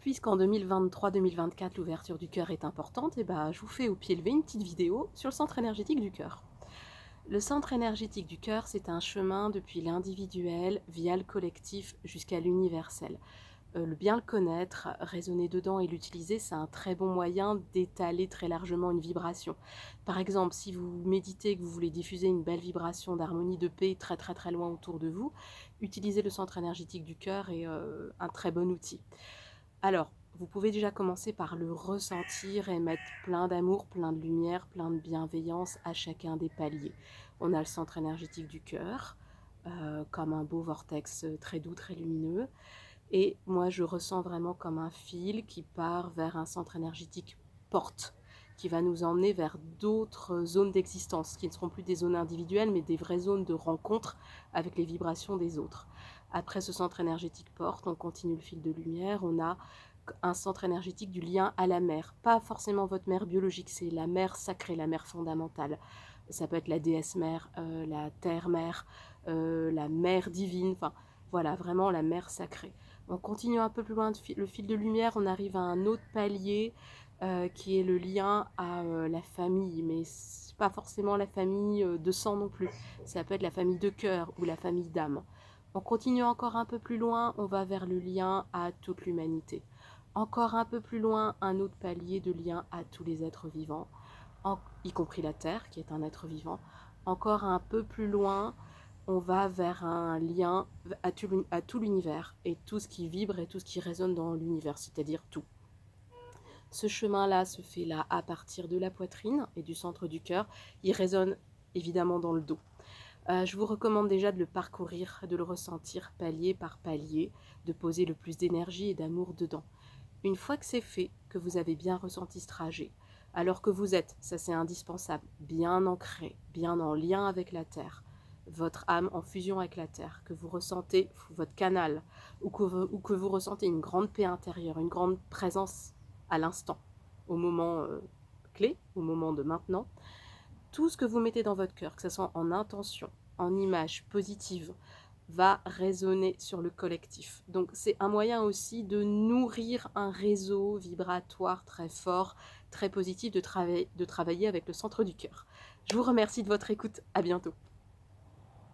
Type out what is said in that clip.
puisqu'en 2023-2024, l'ouverture du cœur est importante, et je vous fais au pied levé une petite vidéo sur le centre énergétique du cœur. Le centre énergétique du cœur, c'est un chemin depuis l'individuel via le collectif jusqu'à l'universel. Le bien le connaître, raisonner dedans et l'utiliser, c'est un très bon moyen d'étaler très largement une vibration. Par exemple, si vous méditez, que vous voulez diffuser une belle vibration d'harmonie, de paix très très très loin autour de vous, utiliser le centre énergétique du cœur est un très bon outil. Alors, vous pouvez déjà commencer par le ressentir et mettre plein d'amour, plein de lumière, plein de bienveillance à chacun des paliers. On a le centre énergétique du cœur, comme un beau vortex très doux, très lumineux. Et moi, je ressens vraiment comme un fil qui part vers un centre énergétique porte, qui va nous emmener vers d'autres zones d'existence, qui ne seront plus des zones individuelles, mais des vraies zones de rencontre avec les vibrations des autres. Après ce centre énergétique porte, on continue le fil de lumière, on a un centre énergétique du lien à la mère. Pas forcément votre mère biologique, c'est la mère sacrée, la mère fondamentale. Ça peut être la déesse mère, la terre mère, la mère divine, enfin voilà, vraiment la mère sacrée. On continue un peu plus loin le fil de lumière, on arrive à un autre palier qui est le lien à la famille, mais c'est pas forcément la famille de sang non plus. Ça peut être la famille de cœur ou la famille d'âme. On continue encore un peu plus loin, on va vers le lien à toute l'humanité. Encore un peu plus loin, un autre palier de lien à tous les êtres vivants, y compris la Terre, qui est un être vivant. Encore un peu plus loin, on va vers un lien à tout l'univers et tout ce qui vibre et tout ce qui résonne dans l'univers, c'est-à-dire tout. Ce chemin-là se fait là à partir de la poitrine et du centre du cœur. Il résonne évidemment dans le dos. Je vous recommande déjà de le parcourir, de le ressentir palier par palier, de poser le plus d'énergie et d'amour dedans. Une fois que c'est fait, que vous avez bien ressenti ce trajet, alors que vous êtes, ça c'est indispensable, bien ancré, bien en lien avec la Terre, votre âme en fusion avec la Terre, que vous ressentez votre canal, ou que vous ressentez une grande paix intérieure, une grande présence à l'instant, au moment clé, au moment de maintenant, tout ce que vous mettez dans votre cœur, que ce soit en intention, en image positive, va résonner sur le collectif. Donc c'est un moyen aussi de nourrir un réseau vibratoire très fort, très positif, de travailler avec le centre du cœur. Je vous remercie de votre écoute. À bientôt.